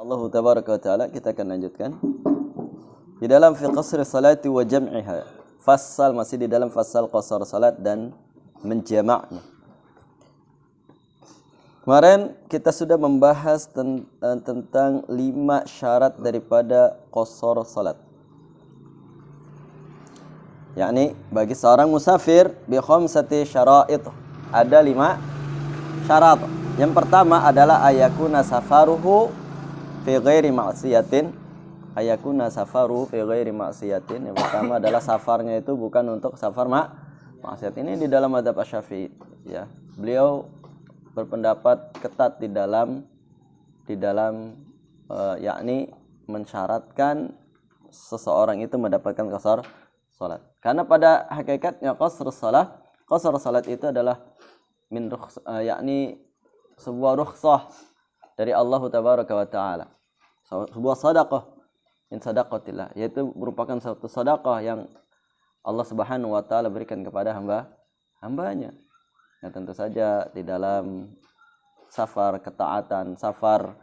Allah tabaraka wa ta'ala, kita akan lanjutkan di dalam fi qasri salati wa jam'iha. Fasal, masih di dalam fasal qasar salat dan menjamaknya. Kemarin kita sudah membahas tentang 5 syarat daripada qasar salat. Yakni bagi seorang musafir bi khamsati syara'id, ada 5 syarat. Yang pertama adalah ayakuna safaruhu fi ghairi ma'siyatin. Ayakuna safaru fi ghairi ma'siyatin. Yang pertama adalah safarnya itu bukan untuk safar maksiat. Ini di dalam mazhab Asy-Syafi'i, ya. Beliau berpendapat ketat di dalam yakni mensyaratkan seseorang itu mendapatkan qasar salat. Karena pada hakikatnya qasar salat itu adalah yakni sebuah rukhsah dari Allah tabaraka wa ta'ala, sebuah sedekah min sadaqatillah, yaitu merupakan suatu sedekah yang Allah Subhanahu wa taala berikan kepada hambanya. Nah, tentu saja di dalam safar ketaatan, safar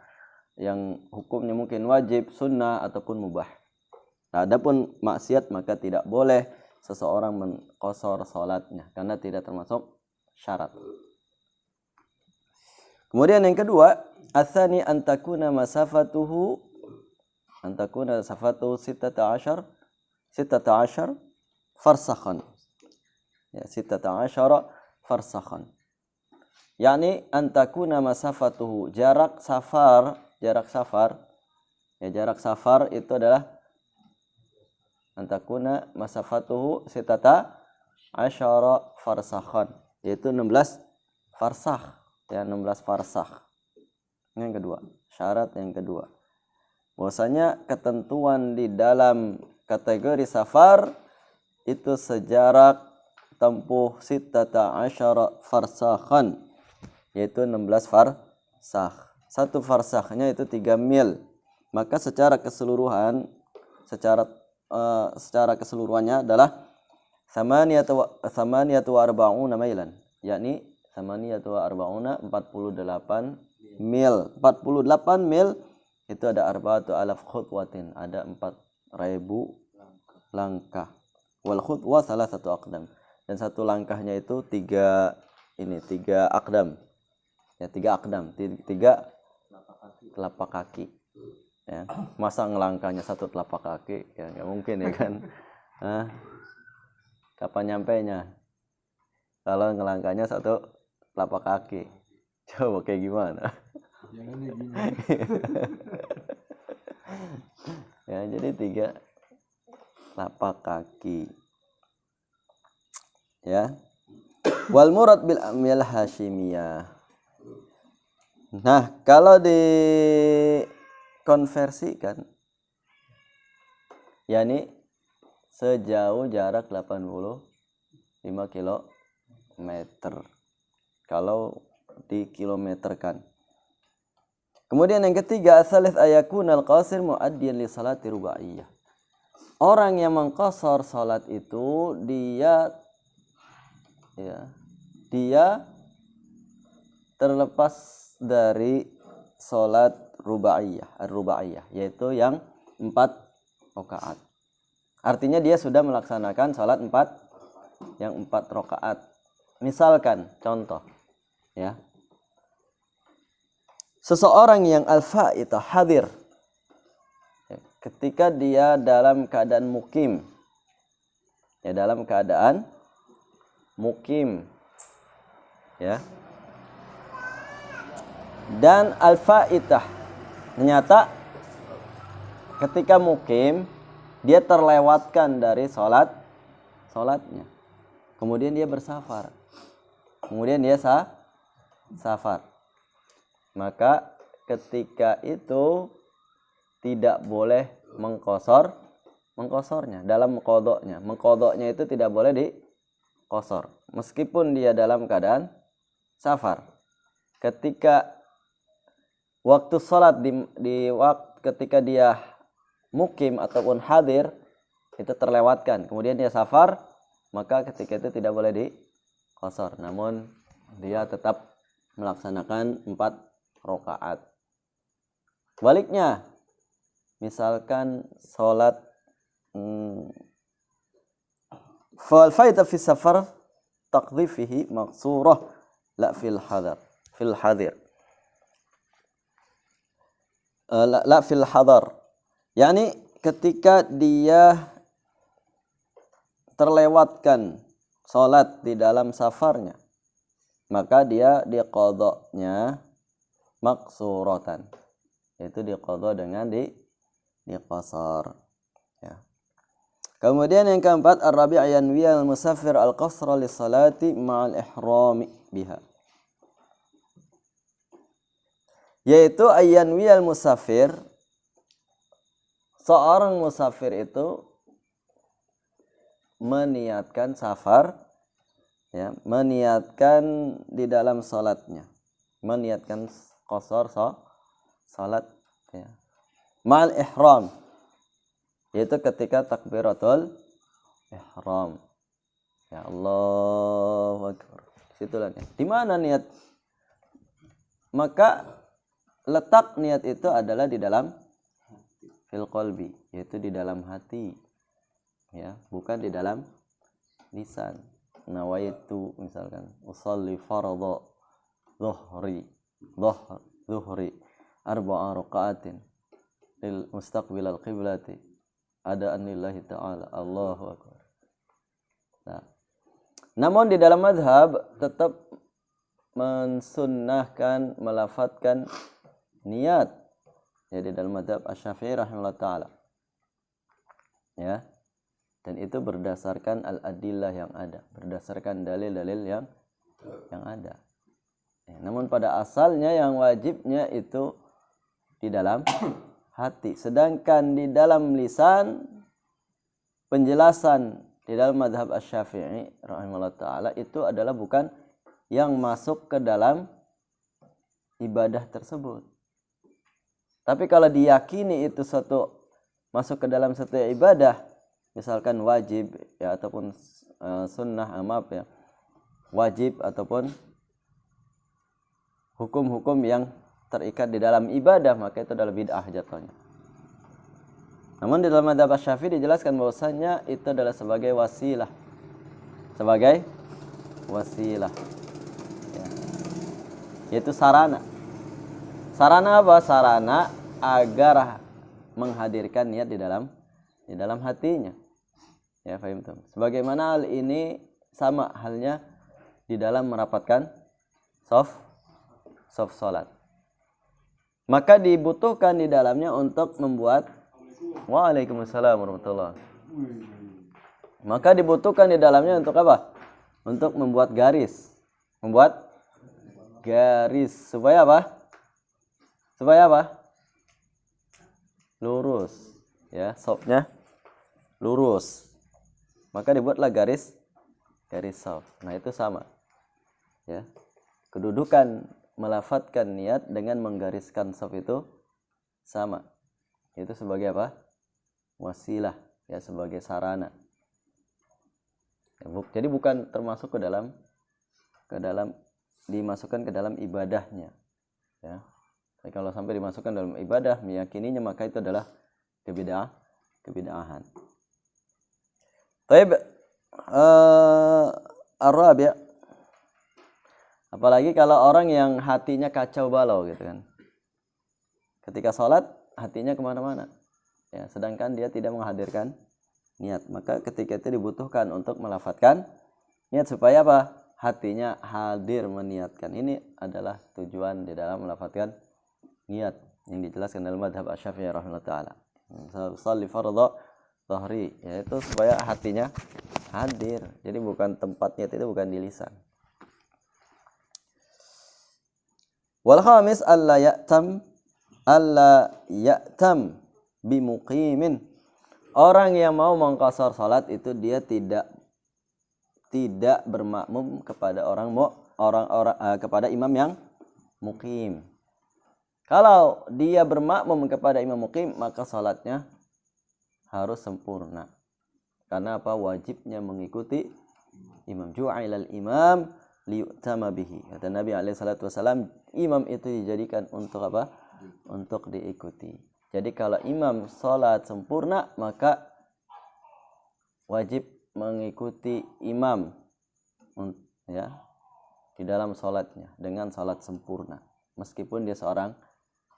yang hukumnya mungkin wajib, sunnah ataupun mubah. Nah, adapun maksiat maka tidak boleh seseorang mengqasar salatnya karena tidak termasuk syarat. Kemudian yang kedua, atsani antakuna masafatuhu 16 farsakhan. Ya, 16 farsakhan. Yani antakuna masafatuhu, jarak safar itu adalah antakuna masafatuhu 16 farsakhan, yaitu 16 farsakh. Ya, 16 farsakh. Yang kedua, syarat yang kedua, bahwasanya ketentuan di dalam kategori safar itu sejarak tempuh 16 farsakhan, yaitu 16 farsakh. Satu farsakhnya itu 3 mil. Maka secara keseluruhannya adalah 48 mailan, yakni 48 mil. 48 mil itu ada 4,000 khutwatin, ada 4.000 langkah. Wal khutwah salah satu aqdam, dan satu langkahnya itu 3 aqdam. Ya, 3 aqdam, 3 telapak kaki. Ya, masa ngelangkahnya satu telapak kaki? Ya enggak mungkin, ya kan. Kapan nyampainya? Kalau ngelangkahnya satu telapak kaki, coba kayak gimana? Jalannya gini. Ya, jadi 3 telapak kaki. Ya. Wal murad bil amyal hasyimiyah. Nah, kalau dikonversikan, yakni sejauh jarak 85 kilometer. Kalau dikilometerkan. Kemudian yang ketiga, asalits ayakun al-qasir muaddiyan li salati rubaiyah. Orang yang mengqasar salat itu dia terlepas dari salat rubaiyah, yaitu yang 4 rakaat. Artinya dia sudah melaksanakan salat 4 rakaat. Misalkan contoh, ya. Seseorang yang al-fa'itah hadir, ya, ketika dia dalam keadaan mukim. Ya, dalam keadaan mukim. Ya. Dan al-fa'itah ternyata ketika mukim dia terlewatkan dari salatnya. Kemudian dia bersafar. Kemudian dia safar. Maka ketika itu tidak boleh mengqasarnya dalam qadha'nya. Mengqadha'nya itu tidak boleh diqasar meskipun dia dalam keadaan safar. Ketika waktu salat ketika dia mukim ataupun hadir itu terlewatkan, kemudian dia safar, maka ketika itu tidak boleh diqasar, namun dia tetap melaksanakan 4 rakaat. Baliknya, misalkan sholat fal faita fi safar taqdi fihi maqsurah la fil hadir la fil hadar, yakni ketika dia terlewatkan sholat di dalam safarnya, maka dia diqadanya maqsuratan, yaitu diqadha dengan diqasar, ya. Kemudian yang keempat, ar-rabi' yanwi al-musafir al-qasra lis-salati ma'al ihrami biha, yaitu ayyanwi al-musafir, seorang musafir itu meniatkan safar, ya, meniatkan di dalam salatnya, meniatkan qasar salat, ya, ma'al ihram, yaitu ketika takbiratul ihram, ya, Allahu akbar, situlah niat. Di mana niat? Maka letak niat itu adalah di dalam fil qalbi, yaitu di dalam hati, ya, bukan di dalam lisan. Nawaitu misalkan usalli fardhu dhuhri arba'a raqa'atin lil mustaqbil al-qiblati adaan lillahi ta'ala, Allahu akbar. Nah, namun di dalam mazhab tetap mensunnahkan melafadzkan niat, ya, di dalam mazhab Asy-Syafi'i rahimahullah ta'ala, ya, dan itu berdasarkan al-adillah yang ada, berdasarkan dalil-dalil yang ada, ya. Namun pada asalnya yang wajibnya itu di dalam hati, sedangkan di dalam lisan, penjelasan di dalam mazhab Asy-Syafi'i rahimahullah ta'ala itu adalah bukan yang masuk ke dalam ibadah tersebut. Tapi kalau diyakini itu masuk ke dalam satu ibadah, misalkan wajib, ya, ataupun sunnah, maaf, ya, wajib ataupun hukum-hukum yang terikat di dalam ibadah, maka itu adalah bid'ah jatuhnya. Namun di dalam mazhab Syafi'i dijelaskan bahwasanya itu adalah sebagai wasilah, ya, yaitu sarana. Sarana apa? Sarana agar menghadirkan niat di dalam hatinya, ya, faham tuh. Sebagaimana hal ini sama halnya di dalam merapatkan shaf salat, maka dibutuhkan di dalamnya untuk membuat Waalaikumsalam warahmatullahi. Maka dibutuhkan di dalamnya untuk apa? Untuk membuat garis, supaya apa? Lurus, ya, shafnya lurus. Maka dibuatlah garis shaf. Nah, itu sama, ya. Kedudukan melafadzkan niat dengan menggariskan shaf itu sama. Itu sebagai apa? Wasilah, ya, sebagai sarana. Ya, jadi bukan termasuk ke dalam dimasukkan ke dalam ibadahnya, ya. Tapi kalau sampai dimasukkan dalam ibadah, meyakininya, maka itu adalah kebid'ahan. Baik, ar-rabi', apalagi kalau orang yang hatinya kacau balau gitu kan. Ketika sholat hatinya kemana-mana, ya, sedangkan dia tidak menghadirkan niat, maka ketika itu dibutuhkan untuk melafadzkan niat supaya apa? Hatinya hadir meniatkan. Ini adalah tujuan di dalam melafadzkan niat yang dijelaskan dalam mazhab Asy-Syafi'i rahimahullah ta'ala. Shalli fardhu dhuhri, yaitu supaya hatinya hadir. Jadi bukan tempat niat itu bukan di lisan. Wal khamis alla ya'tam bimuqimin. Orang yang mau mengqasar salat itu dia tidak bermakmum kepada kepada imam yang muqim. Kalau dia bermakmum kepada imam muqim, maka salatnya harus sempurna. Karena apa? Wajibnya mengikuti imam. Ju'ilal imam liyu'tama bihi. Kata Nabi alaihi salatu wasallam, imam itu dijadikan untuk apa? untuk diikuti. Jadi kalau imam sholat sempurna maka wajib mengikuti imam ya di dalam sholatnya dengan sholat sempurna meskipun dia seorang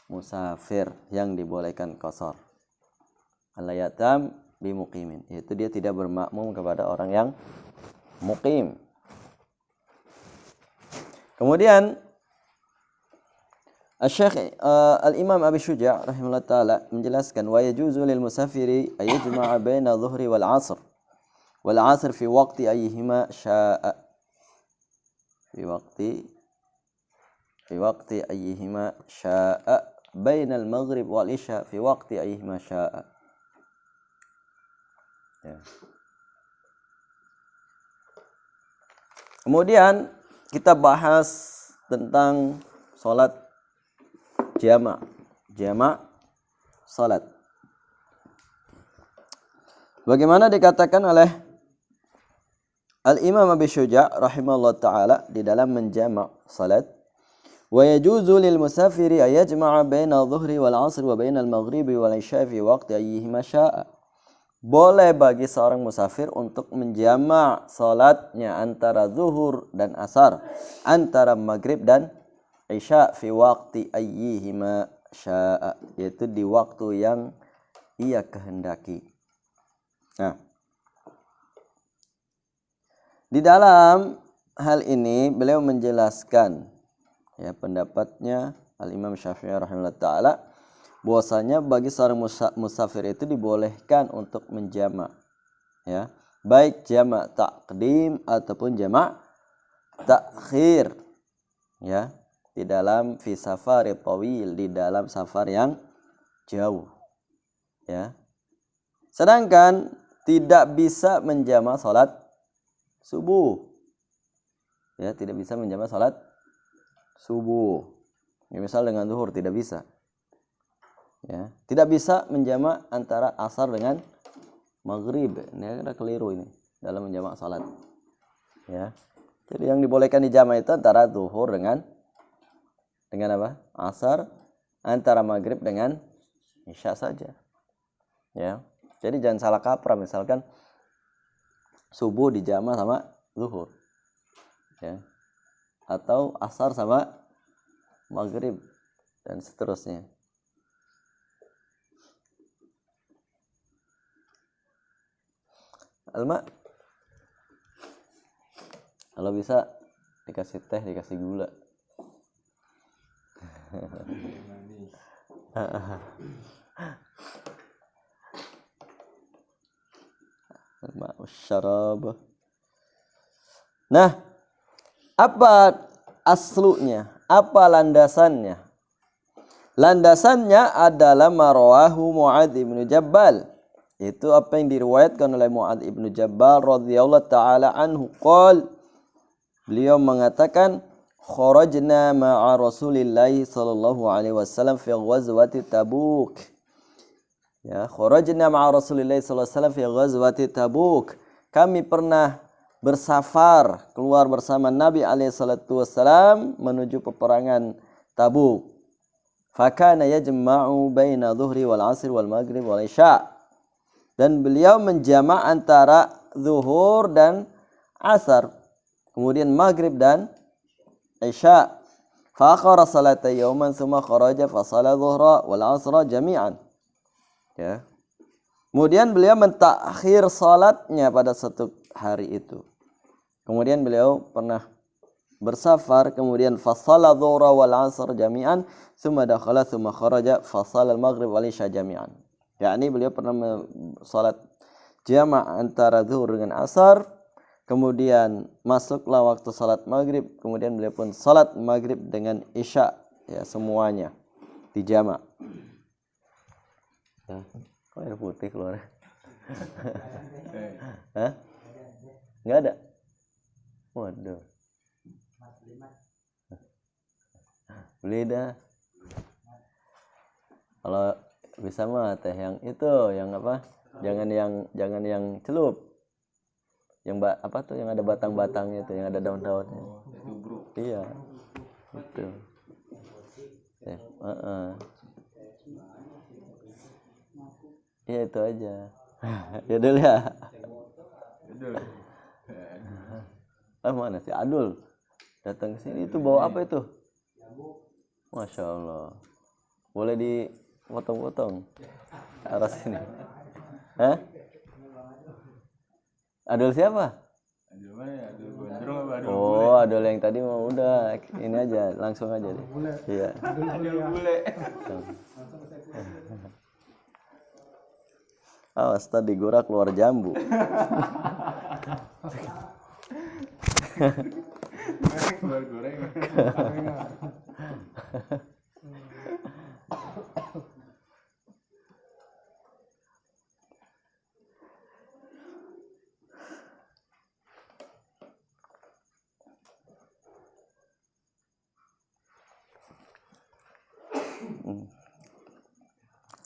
musafir yang dibolehkan qashar. Al-yatam bimuqimin, yaitu dia tidak bermakmum kepada orang yang muqim. Kemudian Al-Syekh Al-Imam Abi Syuja' rahimahullah ta'ala menjelaskan wa yajuzu lil musafiri ay yajma'a baina dhuhri wal 'asr fi waqti ayyihima syaa fi waqti ayyihima syaa baina al-maghrib wal isya fi waqti ayyihima syaa. Ya. Kemudian kita bahas tentang salat jamak salat. Bagaimana dikatakan oleh Al-Imam Abi Syuja' rahimahullah ta'ala di dalam menjamak salat, wa yajuzu lil musafiri ay yajma'a baina adh-dhuhri wal 'asr wa baina al-maghribi wal 'isya fi waqti ayyihima syaa. Boleh bagi seorang musafir untuk menjamak salatnya antara zuhur dan asar, antara maghrib dan isya fi waqti ayyihima syaa, yaitu di waktu yang ia kehendaki. Nah, di dalam hal ini beliau menjelaskan ya pendapatnya Al-Imam Syafi'i rahimahullah ta'ala bahwasanya bagi seorang musafir itu dibolehkan untuk menjamak ya, baik jamak takdim ataupun jamak takhir ya, di dalam fi safari tawil, di dalam safar yang jauh ya. Sedangkan tidak bisa menjamak salat subuh ya, tidak bisa menjamak salat subuh ya, misal dengan zuhur tidak bisa ya, tidak bisa menjamak antara asar dengan maghrib. Ini ada keliru ini dalam menjamak salat ya. Jadi yang dibolehkan dijamak itu antara zuhur dengan apa? Asar, antara maghrib dengan isya saja ya. Jadi jangan salah kaprah, misalkan subuh dijamak sama zuhur ya, atau asar sama maghrib dan seterusnya. Alma, kalau bisa dikasih teh, dikasih gula. Alma syarab. Nah, apa aslunya? Apa landasannya? Landasannya adalah marwahu Mu'adz bin Jabal. Itu apa yang diriwayatkan oleh Mu'adz bin Jabal radhiyallahu taala anhu. Beliau mengatakan, kharajna ma'a Rasulillah sallallahu alaihi wasallam fi ghazwati Tabuk. Ya, kharajna ma'a Rasulillah sallallahu alaihi wasallam fi ghazwati Tabuk. Kami pernah bersafar, keluar bersama Nabi alaihi salatu wasallam menuju peperangan Tabuk. Fakana yajma'u baina dhuhri wal 'asr wal maghrib wal isya. Dan beliau menjamak antara zuhur dan asar, kemudian maghrib dan isya. Fa akhara salata yawman thumma kharaja fa shala dhuhra wal 'asra jami'an. Ya. Kemudian beliau mentakhir salatnya pada satu hari itu. Kemudian beliau pernah bersafar, kemudian fa shala dhuhra wal 'asr jami'an, thumma dakhala thumma kharaja fa shala al maghrib wal isya jami'an. Yakni beliau pernah salat jamak antara zuhur dengan asar, kemudian masuklah waktu salat maghrib, kemudian beliau pun salat maghrib dengan isya, ya semuanya dijamak. Ya, kok air putih keluar? Hah? Nggak ada? Waduh. Beli dah. Kalau bisa mah teh yang itu, yang apa? Jangan yang celup. Yang apa tuh yang ada batang-batangnya itu, yang ada daun-daunnya. Iya. Itu. Iya itu aja. Ya dulu ya. Mana si Adul datang ke sini itu bawa apa itu? Masya Allah. Boleh dipotong-potong arah sini. Hah? Adul siapa? Adul mana ya? Adul gondrong apa adul Oh, bule? Adul yang tadi mau udah ini aja, langsung aja deh. Iya. Adul bule. Awas tadi gora keluar jambu. Goreng.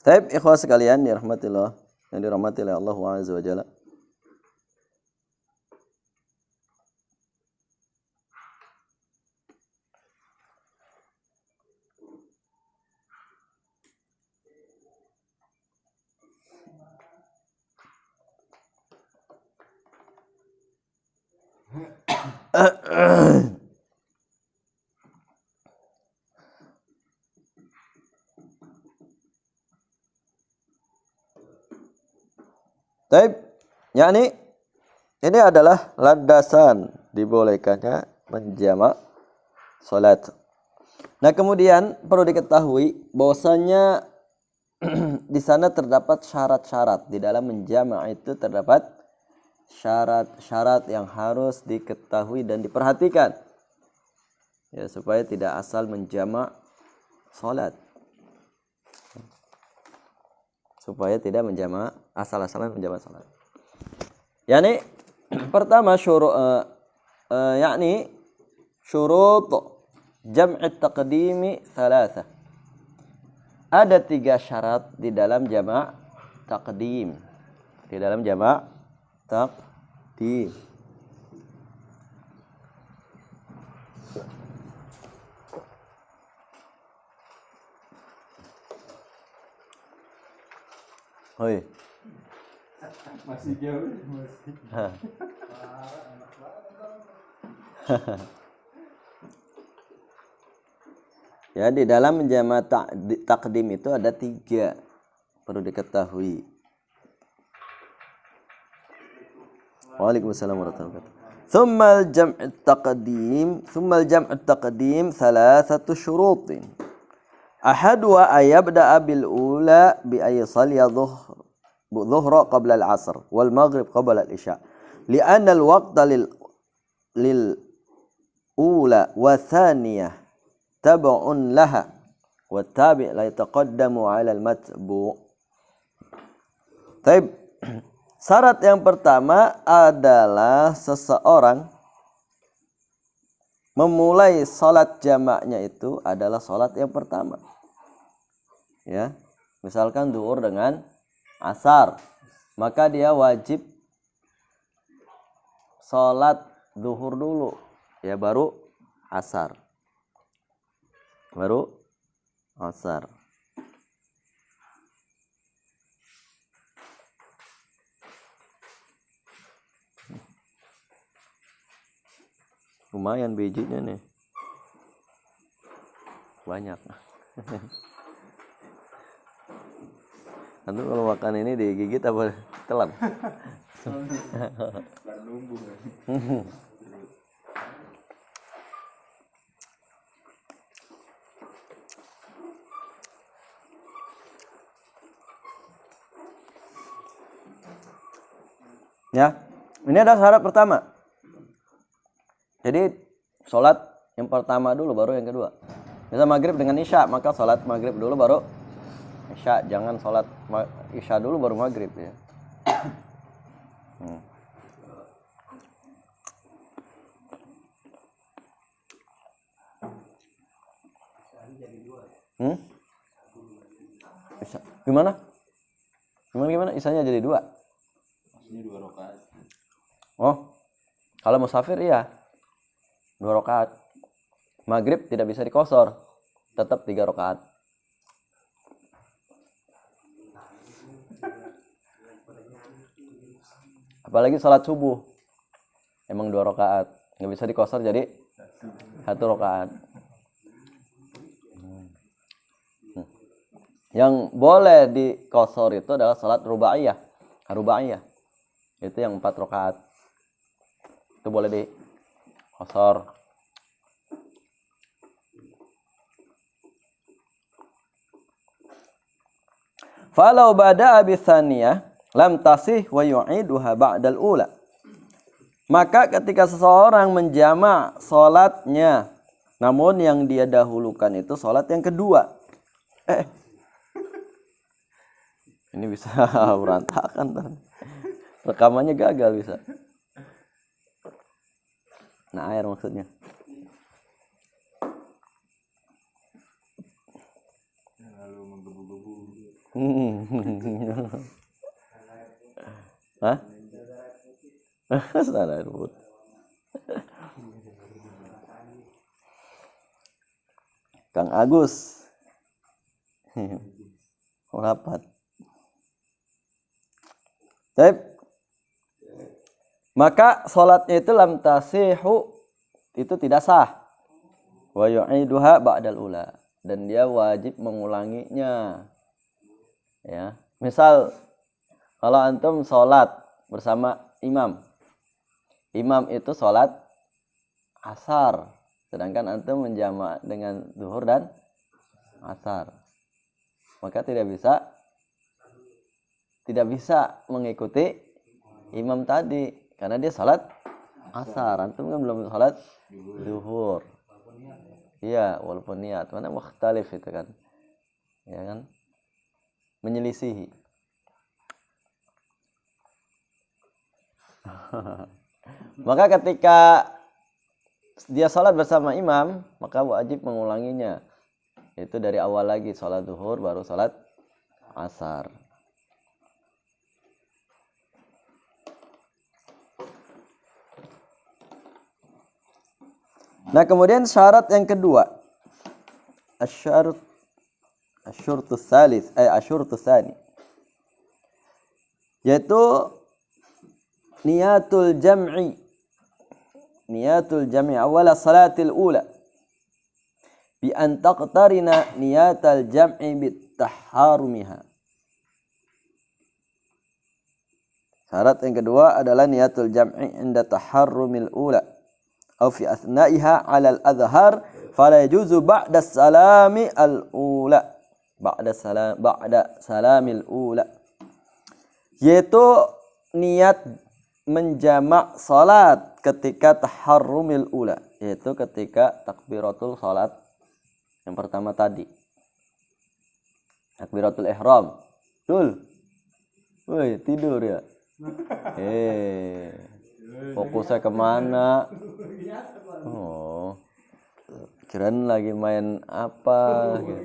Taib ikhwas sekalian dirahmatillah, yang dirahmati oleh Allah Azza wa Jalla. Taib, yakni ini adalah landasan dibolehkannya menjamak salat. Nah, kemudian perlu diketahui bahwasanya di sana terdapat syarat-syarat. Di dalam menjamak itu terdapat syarat-syarat yang harus diketahui dan diperhatikan. Ya, supaya tidak asal menjamak salat. Supaya tidak menjamak asal-asalan menjamak salat. Yani pertama yakni syurut jam'i taqdimi thalatha. Ada 3 syarat di dalam jamak taqdim. Di dalam jamak taqdim. Oi. Masih jauh, masih. Ya, di dalam jamak takdim itu ada 3, perlu diketahui. Waalaikumsalam warahmatullahi wabarakatuh. Thumma al-jam' at-taqdim thalathatu syurutin. Ahaduha ayabda'a bil ula bi ay yusalliya dhuhra qabla al-'asr wal maghrib qabla al-isya. Li'anna al-waqta lil ula wa thaniyah tab'un laha wa tabi' la yataqaddamu 'ala al-matbu'. Taib. Syarat yang pertama adalah seseorang memulai salat jamaknya itu adalah salat yang pertama. Ya, misalkan zuhur dengan asar, maka dia wajib salat zuhur dulu, ya baru asar. Baru asar. Lumayan bijinya nih. Banyak. Nanti kalau makan ini digigit apa telan? Ya, ini ada syarat pertama. Jadi sholat yang pertama dulu baru yang kedua. Misal maghrib dengan isya, maka sholat maghrib dulu baru isya. Jangan sholat isya dulu baru maghrib ya. Isya. Gimana? Isyanya jadi 2? Maksudnya 2 rakaat. Oh, kalau musafir iya 2 rakaat. Maghrib tidak bisa dikosor. tetap 3 rakaat. Apalagi sholat subuh, emang 2 rakaat, nggak bisa dikosor jadi 1 rakaat. Yang boleh dikosor itu adalah sholat rubaiyah, itu yang 4 rakaat, itu boleh dikosor. Falau bada'a bitsaniyah lam tasih wa yu'iduha ba'dal ula. Maka ketika seseorang menjamak salatnya, namun yang dia dahulukan itu salat yang kedua. Ini bisa berantakan. Rekamannya gagal bisa. Nah, air maksudnya. Lalu menggebu-gebu. Hah? Sana ribut. Kang Agus. Rapat. Baik. Maka salatnya itu lam tasihu, itu tidak sah. Wa yu'iduha ba'dal ula, dan dia wajib mengulanginya. Ya. Misal kalau antum salat bersama imam. Imam itu salat asar, sedangkan antum menjamak dengan zuhur dan asar. Maka tidak bisa mengikuti imam tadi karena dia salat asar, antum kan belum salat zuhur. Iya, walaupun niat, mana mukhtalif itu kan. Ya kan? Menyelisihi. Maka ketika dia salat bersama imam, maka wajib mengulanginya. Itu dari awal lagi, salat zuhur baru salat asar. Nah, kemudian syarat yang kedua, asyurtus salis, asyurtus tsani, yaitu niyatul jam'i awal salatil ula bi an taqtarina niyatal jam'i bit taharumiha. Syarat yang kedua adalah niyatul jam'i inda taharrumil ula aw fi athnaiha 'ala al-azhar fala yajuzu ba'da salami al-ula ba'da salamil ula, yaitu niat menjamak salat ketika taharrumil ula, yaitu ketika takbiratul salat yang pertama tadi, takbiratul ihram. Woi, tidur ya. Fokusnya kemana? Oh, kirain lagi main apa gitu.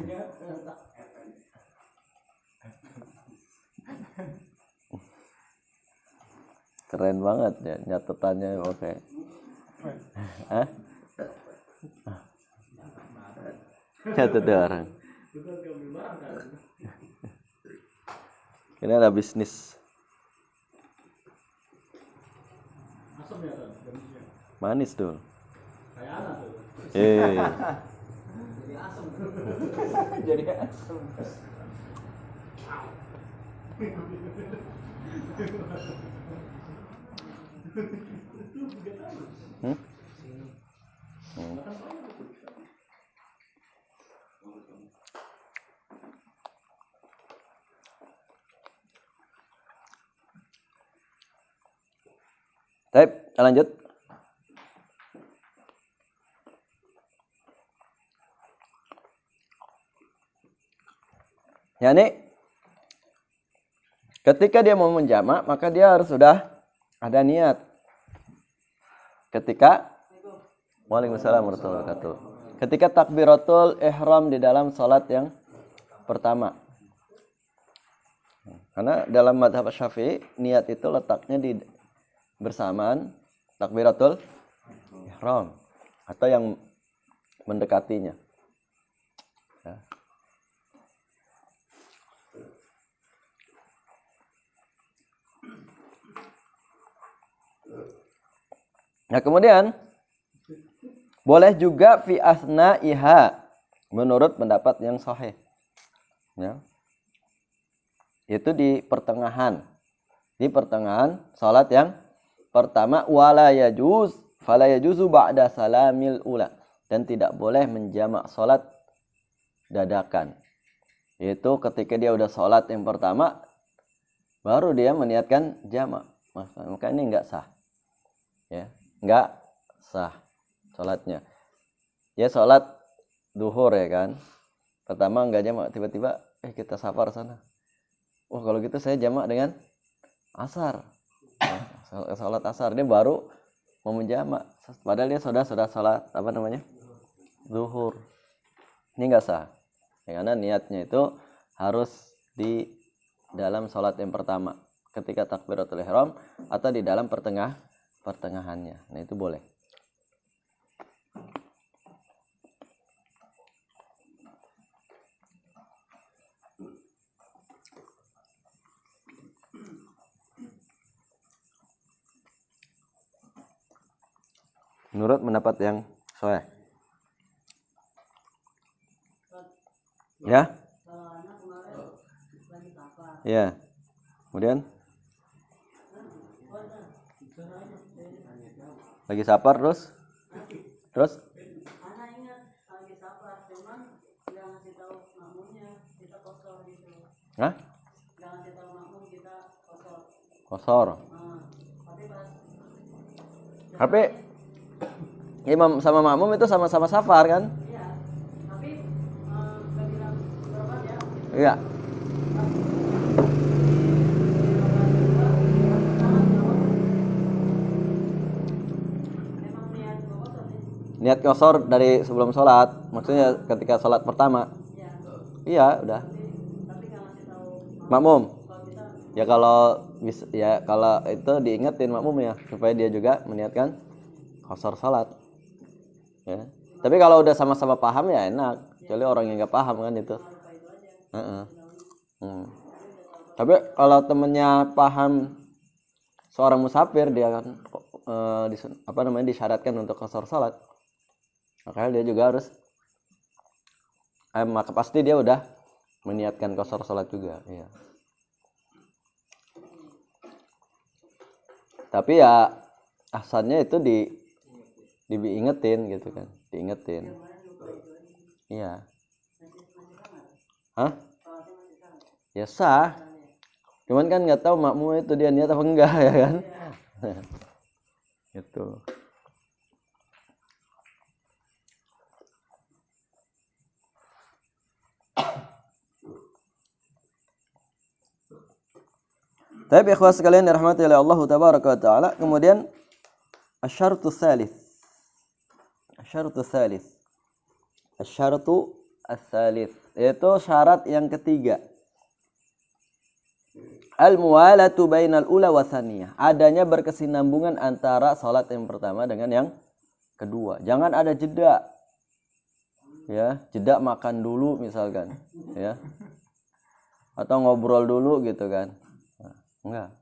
Keren banget ya nyatetannya, oke. Hah? Nyatet orang. Ini ada bisnis. Manis tuh. Jadi asam. Baik, lanjut. Yani ketika dia mau menjamak, maka dia harus sudah ada niat. Ketika Waalaikumsalam warahmatullahi wabarakatuh. Ketika takbiratul ihram di dalam salat yang pertama. Karena dalam mazhab Syafi'i niat itu letaknya di bersamaan takbiratul ihram atau yang mendekatinya. Nah, kemudian boleh juga fi asna'iha menurut pendapat yang sahih. Ya. Itu di pertengahan. Di pertengahan salat yang pertama wala yajuz fala yajuzu ba'da salamil ula, dan tidak boleh menjamak salat dadakan. Yaitu ketika dia udah salat yang pertama baru dia meniatkan jamak. Maka ini enggak sah. Ya, enggak sah salatnya. Ya salat duhur ya kan. Pertama enggak jamak, tiba-tiba kita safar sana. Oh, kalau gitu saya jamak dengan asar. Nah, salat asar dia baru mau menjamak. Padahal dia sudah salat apa namanya? Zuhur. Ini enggak sah. Ya, karena niatnya itu harus di dalam salat yang pertama, ketika takbiratul ihram atau di dalam pertengahannya. Nah, itu boleh. Menurut pendapat yang sahih. Ya? Ya. Kemudian lagi safar terus? Anak ingat lagi safar, cuman nggak ngasih tahu makmumnya, kita kosor gitu. Hah? Nggak ngasih tahu makmum, kita kosor. Kosor. Tapi pas Tapi imam sama makmum itu sama-sama safar kan? iya, tapi nggak bilang berapa ya? Iya. Emang niat kosor sih. Niat kosor dari sebelum sholat, maksudnya ketika sholat pertama. Iya. Iya, udah. Tapi nggak ngasih tahu Makmum. kalau kita. Ya kalau itu diingetin makmum ya, supaya dia juga meniatkan kosor sholat. Ya. Tapi kalau udah sama-sama paham ya enak. Kecuali orang yang nggak paham kan itu. Heeh. Tapi kalau temennya paham seorang musafir, dia kan disyaratkan untuk kosor sholat. Makanya dia juga harus maka pasti dia udah meniatkan kosor sholat juga. Iya. Tapi ya asalnya itu diingetin gitu kan, diingetin. Iya. Hah? Ya sah. Cuman kan nggak tahu makmum itu dia niat apa enggak ya kan? Gitu. Tapi ikhwas sekalian dirahmati oleh Allah tabaraka wa taala, kemudian asyartu tsalits. Yaitu syarat yang ketiga. Al-muwalatu bainal ula wa tsaniyah. Adanya berkesinambungan antara salat yang pertama dengan yang kedua. Jangan ada jeda. Ya, jeda makan dulu misalkan, ya. Atau ngobrol dulu gitu kan. Enggak.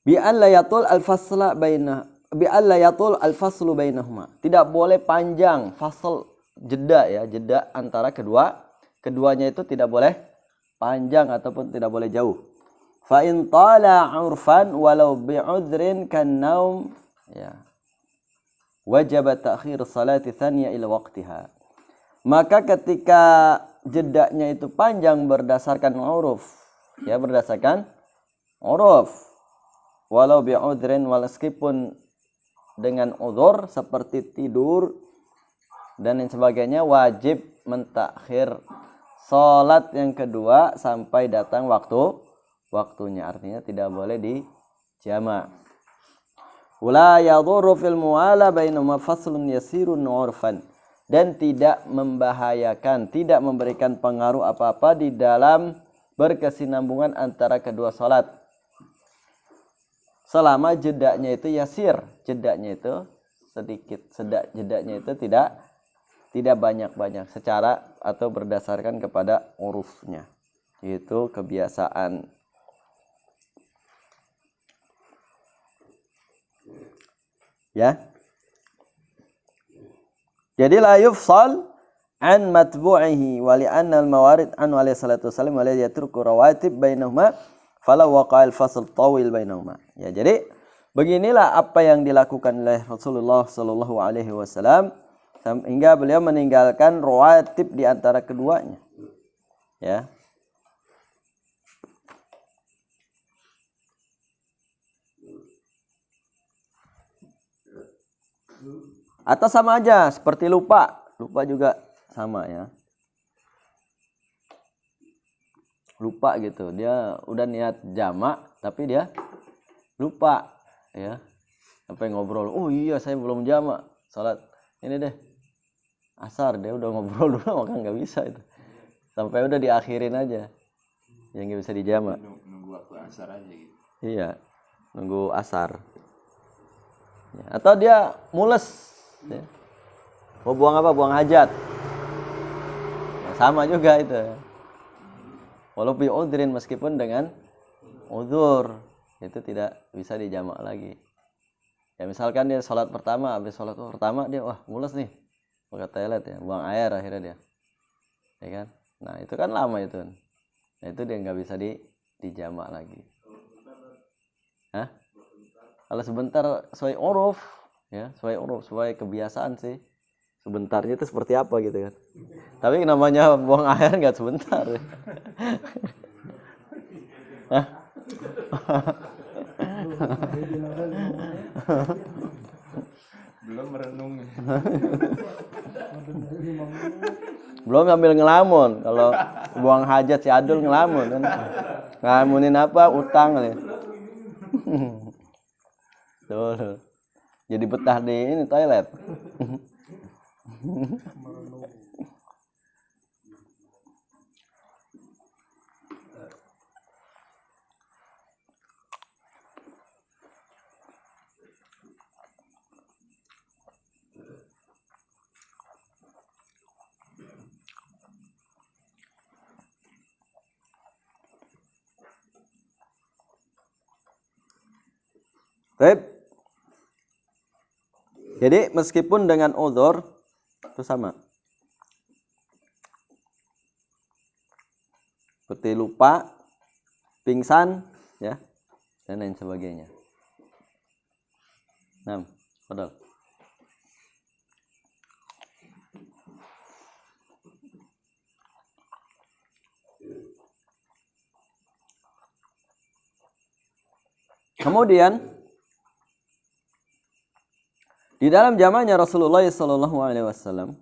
Bi an la yatul al-faslu bainahuma. Tidak boleh panjang fasl, jeda ya, jeda antara keduanya itu tidak boleh panjang ataupun tidak boleh jauh. Fa in tala 'urfan walau bi'udhrin kan naum ya. Wajib ta'khir salati tsaniyah ila waqtiha. Maka ketika jedanya itu panjang berdasarkan uruf, ya berdasarkan uruf, walau bi'udhrin, meskipun dengan udzur seperti tidur dan lain sebagainya, wajib mentakhir salat yang kedua sampai datang waktunya. Artinya tidak boleh dijamak. Wala yadhurru fil muwala bainahuma faslun yasirun urfan, dan tidak membahayakan, tidak memberikan pengaruh apa-apa di dalam berkesinambungan antara kedua salat selama jedanya itu yasir, jedanya itu sedikit, jedanya itu tidak banyak-banyak secara atau berdasarkan kepada urufnya, yaitu kebiasaan. Ya. Jadi la yufsal an matbu'ihi wa li'anna al-mawarid an alaihi salatu wasallam wa la yatruku rawatib bainahuma fala waqa'al fasl tawil bainahuma. Ya, jadi beginilah apa yang dilakukan oleh Rasulullah sallallahu alaihi wasallam hingga beliau meninggalkan rawatib di antara keduanya. Ya. Atau sama aja seperti lupa juga sama ya. Lupa gitu, dia udah niat jamak tapi dia lupa ya. Sampai ngobrol, oh iya saya belum jamak salat ini deh asar, dia udah ngobrol dulu maka nggak bisa itu. Sampai udah diakhirin aja, yang nggak bisa dijamak. Nunggu waktu asar aja gitu. Iya, nunggu asar. Ya, atau dia mules. Ya. Mau buang apa? Buang hajat. Ya, sama juga itu. Walau bi udhrin, meskipun dengan udhur, itu tidak bisa dijamak lagi. Ya misalkan dia sholat pertama, habis sholat pertama dia wah mules nih, mau ke toilet ya, buang air akhirnya dia. Ya kan? Nah itu kan lama itu. Nah itu dia nggak bisa dijamak lagi. Hah? Kalau sebentar sesuai uruf, ya sesuai kebiasaan sih. Sebentarnya itu seperti apa gitu kan. Tapi namanya buang air nggak sebentar. Hah? Belum merenung. Belum sambil ngelamun. Kalau buang hajat si Adul ngelamun kan. Ngelamunin apa? Utang nih. Tuh. Jadi betah di ini toilet. Baik. Jadi meskipun dengan udzur itu sama. Seperti lupa, pingsan, ya, dan lain sebagainya. Nah, padahal. Kemudian di dalam zamannya Rasulullah SAW,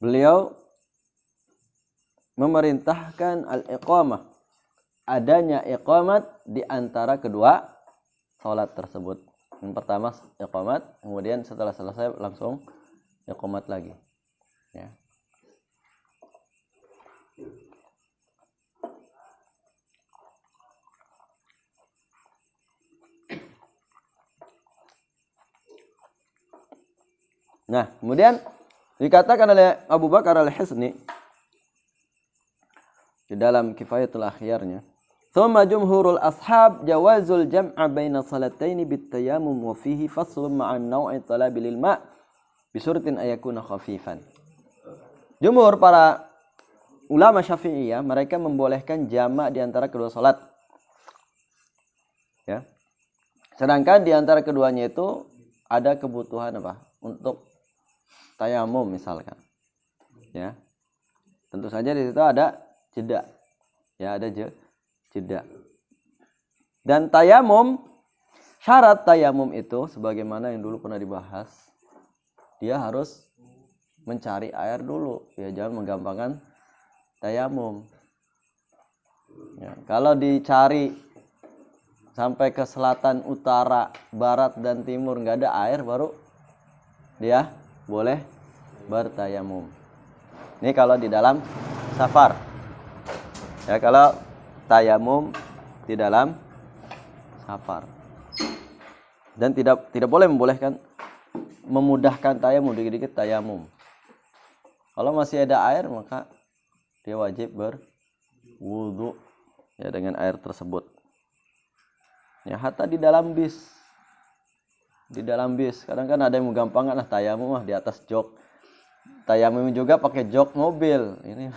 beliau memerintahkan al-iqamah, adanya iqamat di antara kedua salat tersebut. Yang pertama iqamat, kemudian setelah selesai langsung iqamat lagi. Ya. Nah, kemudian dikatakan oleh Abu Bakar al-Hisni di dalam Kifayatul Akhyarnya, "Tsumma jumhurul ashab jawazul jam'a baina salataini bit-tayammum wa fihi faslun ma'an naw'i talabi lil ma' bi syurtin ayakuna khafifan." Jumhur para ulama Syafi'iyah, mereka membolehkan jamak di antara kedua salat. Ya. Sedangkan di antara keduanya itu ada kebutuhan apa? Untuk tayamum misalkan. Ya. Tentu saja di situ ada jeda. Ya, ada jeda. Dan tayamum, syarat tayamum itu sebagaimana yang dulu pernah dibahas, dia harus mencari air dulu. Ya, jangan menggampangkan tayamum. Ya, kalau dicari sampai ke selatan, utara, barat, dan timur nggak ada air, baru dia boleh bertayamum. Ini kalau di dalam safar. Ya, kalau tayamum di dalam safar. Dan tidak boleh memudahkan tayamum, dikit-dikit tayamum. Kalau masih ada air maka dia wajib berwudu ya dengan air tersebut. Ya, hatta di dalam bis. di dalam bis. Kadang kan ada yang menggampangkan tayamum di atas jok. Tayamum juga pakai jok mobil. Ini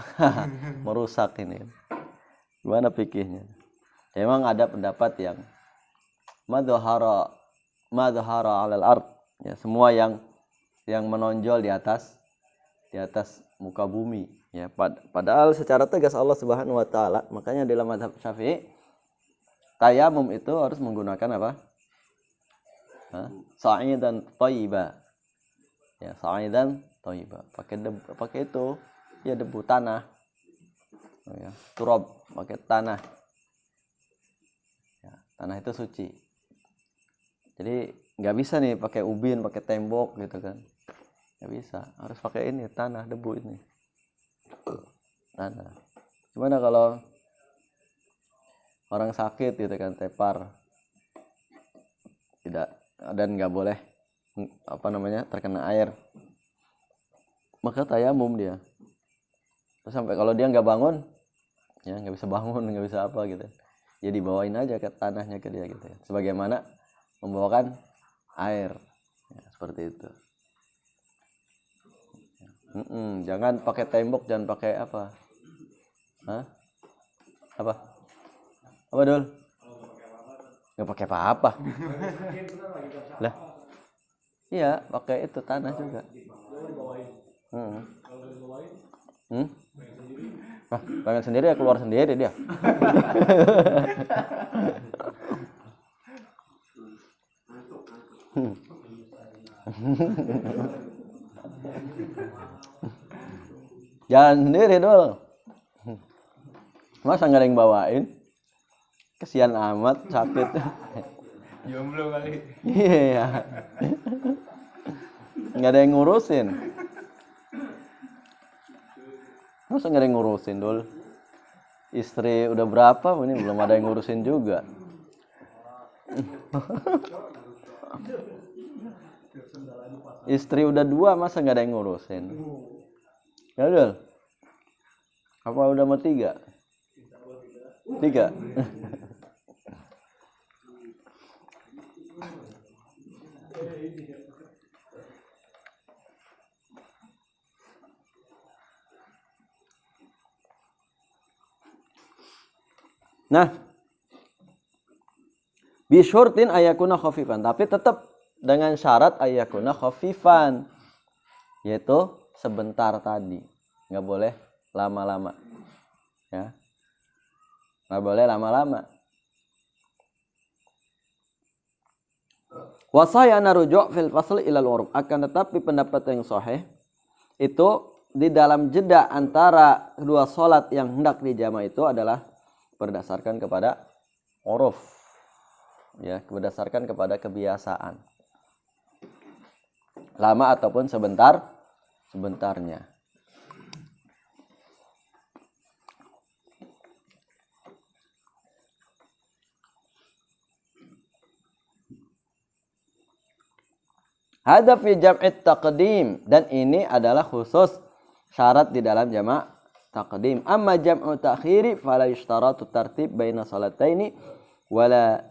merusak ini. Gimana fikihnya? Memang ada pendapat yang madhara 'alal ard, ya, semua yang menonjol di atas muka bumi, ya. Padahal secara tegas Allah Subhanahu wa taala, makanya dalam mazhab Syafi'i tayamum itu harus menggunakan apa? Sa'idan thayyiba. Ya, sa'idan thayyiba. Pakai itu, ya, debu tanah. Ya, turab, pakai tanah. Ya, tanah itu suci. Jadi nggak bisa nih pakai ubin, pakai tembok gitu kan. Nggak bisa, harus pakai ini, tanah, debu ini. Tanah. Gimana kalau orang sakit gitu kan, tepar, tidak, dan nggak boleh terkena air, maka tayamum dia. Terus sampai kalau dia nggak bangun, ya nggak bisa bangun, nggak bisa apa gitu, ya dibawain aja ke tanahnya ke dia gitu ya. Sebagaimana membawakan air, ya, seperti itu. Jangan pakai tembok, jangan pakai apa? Apa Dul? Nggak pakai apa-apa. Lah, iya, pakai itu tanah juga. Pengen sendiri ya, keluar sendiri dia. Jalan sendiri Dul. Masa nggak ada yang bawain? Kesian amat, sakit. Jomblo kali. Iya. Nggak ada yang ngurusin. Masa nggak ada yang ngurusin Dul? Istri udah berapa? Ini belum ada yang ngurusin juga. Istri udah 2, masa nggak ada yang ngurusin? Ya Dul. Apa udah mau 3? 3. Nah, bisyurtin ayakuna khafifan, tapi tetap dengan syarat ayakuna khafifan, yaitu sebentar tadi, nggak boleh lama-lama, ya, nggak boleh lama-lama. Wasayana rujuk fil fasl ilal uruf, akan tetapi pendapat yang sahih itu di dalam jeda antara dua sholat yang hendak dijama itu adalah berdasarkan kepada uruf, ya, berdasarkan kepada kebiasaan, lama ataupun sebentarnya. Hadza fi jam'it taqdim, dan ini adalah khusus syarat di dalam jamak taqdim. Amma jam'u ta'khiri fala yushtaratu tartib baina salataini wala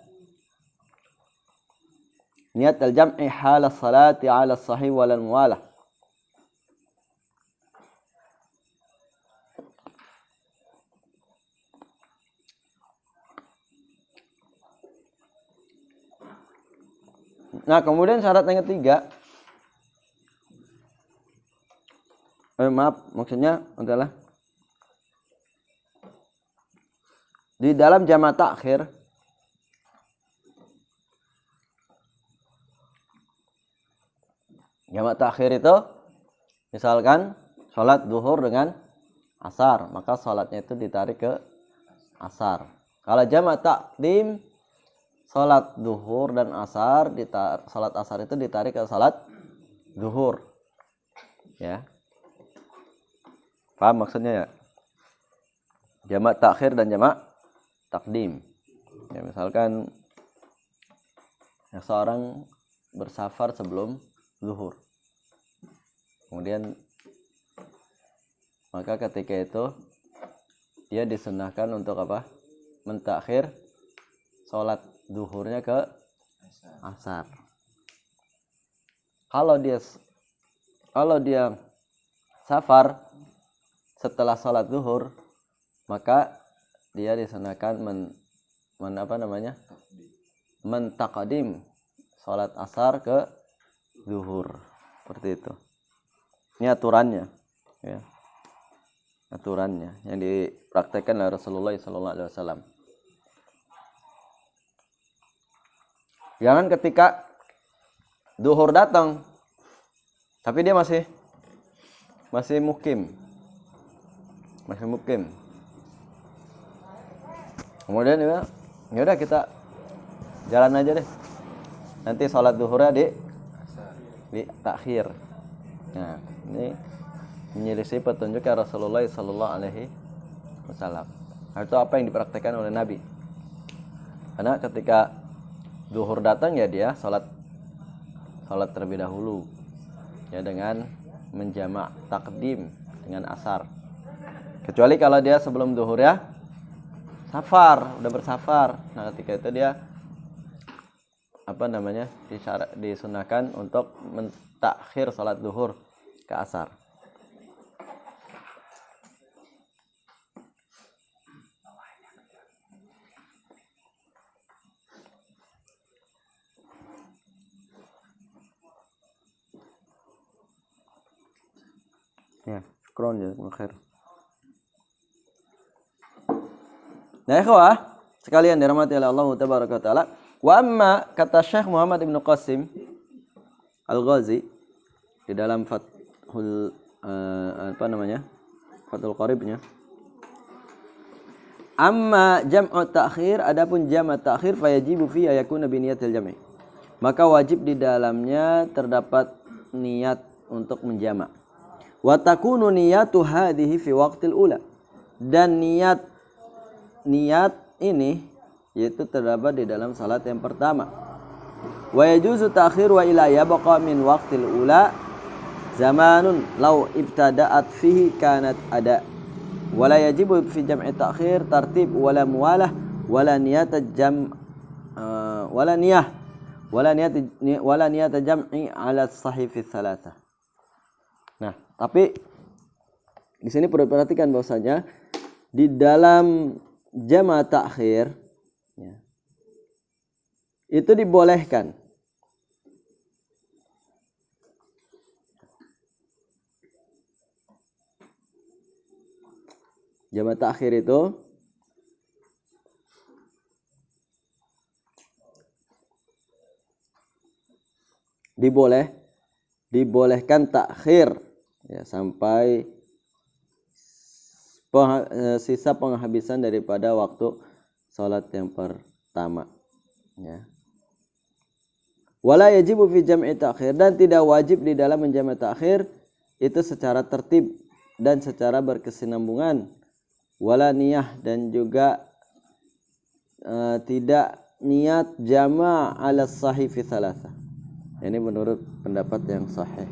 niat al-jam'i hala salati ala sahih wala muwalah. Nah, kemudian syarat yang ketiga, maksudnya adalah di dalam jamak takhir itu misalkan sholat duhur dengan asar, maka sholatnya itu ditarik ke asar. Kalau jamak takdim, sholat duhur dan asar, sholat asar itu ditarik ke sholat duhur, ya. Paham maksudnya ya? Jamak takhir dan jamak takdim, ya, misalkan ya, seorang bersafar sebelum zuhur, kemudian maka ketika itu dia disunahkan untuk apa? Mentakhir sholat zuhurnya ke asar. kalau dia safar setelah sholat zuhur, maka dia disunahkan mentaqdim sholat asar ke zuhur, seperti itu. Ini aturannya, ya. Aturannya yang dipraktekkan oleh Rasulullah SAW. Jangan ketika zuhur datang, tapi dia masih mukim. Kemudian ya udah kita jalan aja deh. Nanti sholat zuhurnya di takhir. Nah, ini menyelisih petunjuk Rasulullah sallallahu alaihi wasallam. Itu apa yang dipraktekkan oleh Nabi. Karena ketika zuhur datang ya dia sholat terlebih dahulu. Ya dengan menjamak takdim dengan asar. Kecuali kalau dia sebelum zuhur ya udah bersafar. Nah, ketika itu dia disunahkan untuk mentakhir salat zuhur ke asar. Ya, syukron ya, khair. Nah, ikhwah sekalian dirahmati oleh Allah tabaraka wa taala. Wa amma, kata Syekh Muhammad Ibn Qasim Al-Ghazi di dalam Fathul Fathul Qaribnya. Amma jam'u ta'khir, adapun jam' ta'khir fayajibu fi ayakuna bi niyatil jam'i. Maka wajib di dalamnya terdapat niat untuk menjama'. Wa takunu niyatu hadhihi fi waqtil ula. Dan niat ini yaitu terdapat di dalam salat yang pertama. Wa yajuzu ta'khir wa ila yabqa min waqtil ula zamanun law ibtada'at fihi kanat ada. Wala yajibu fi jam'i ta'khir tartib wala muwalah wala niyat jam'i ala sahifi tsalatsa. Nah, tapi di sini perlu perhatikan bahwasanya di dalam jama' ta'khir ya, itu dibolehkan jama' ta'khir itu dibolehkan takhir ya, sampai sisa penghabisan daripada waktu salat yang pertama ya. Wala yajibu fi jam'i ta'khir, dan tidak wajib di dalam menjama' ta'khir itu secara tertib dan secara berkesinambungan. Wala niyah, dan juga tidak niat jama' ala sahifi tsalatsa. Ini menurut pendapat yang sahih.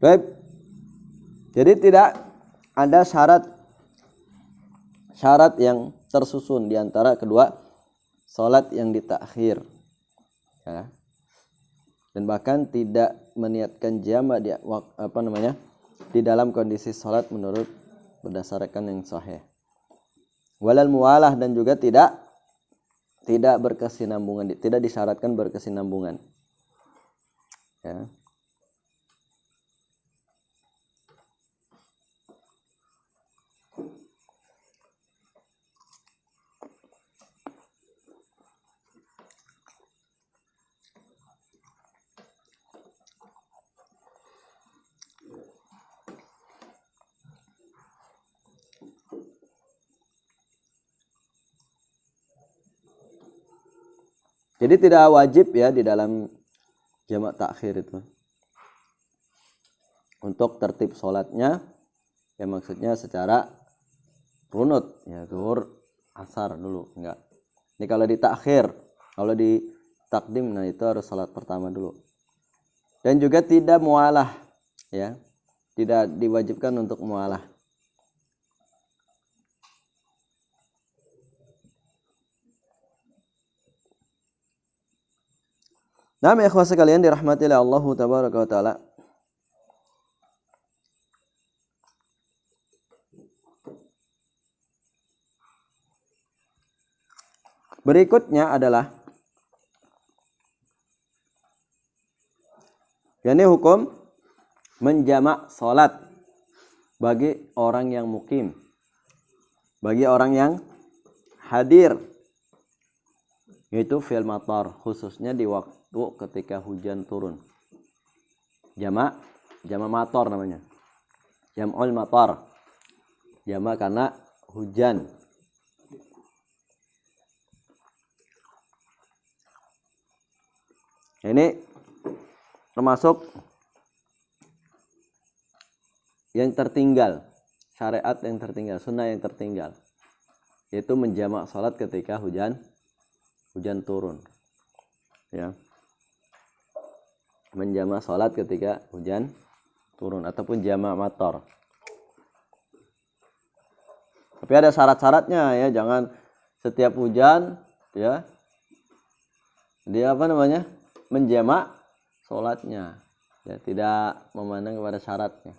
Baik. Jadi tidak ada syarat yang tersusun di antara kedua salat yang ditakhir. Ya. Dan bahkan tidak meniatkan jama' di dalam kondisi salat menurut berdasarkan yang sahih. Walal muwalah, dan juga tidak berkesinambungan, tidak disyaratkan berkesinambungan. Ya. Jadi tidak wajib ya di dalam jama' ta'khir itu untuk tertib sholatnya, ya maksudnya secara runut ya, zuhur asar dulu, enggak. Ini kalau di ta'khir, kalau di takdim, nah itu harus salat pertama dulu. Dan juga tidak mualah ya, tidak diwajibkan untuk mualah. Nah, ikhwah sekalian dirahmati oleh Allah tabaraka wa taala. Berikutnya adalah yakni hukum menjamak salat bagi orang yang mukim, bagi orang yang hadir, yaitu fil matar, khususnya di waktu ketika hujan turun. Jamak matar namanya. Jam'ul matar. Jamak karena hujan. Ini termasuk yang tertinggal, syariat yang tertinggal, sunnah yang tertinggal, yaitu menjamak salat ketika hujan turun. Ya. Menjamak salat ketika hujan turun ataupun jamak matar. Tapi ada syarat-syaratnya ya, jangan setiap hujan ya dia menjamak salatnya. Ya, tidak memandang kepada syaratnya.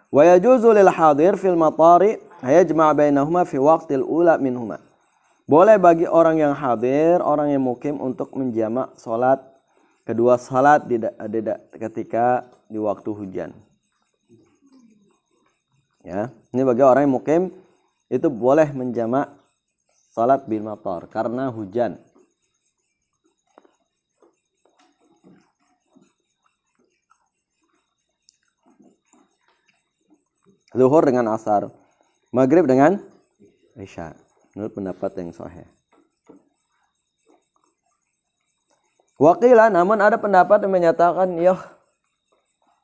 Wa yajuzu lil hadir fil matari yajma' bainahuma fi waqtil ula minhuma. Boleh bagi orang yang hadir, orang yang mukim untuk menjamak salat kedua salat ketika di waktu hujan. Ya, ini bagi orang yang mukim itu boleh menjamak salat bil matar karena hujan. Zuhur dengan asar, maghrib dengan isya, menurut pendapat yang sahih. Waqila, namun ada pendapat yang menyatakan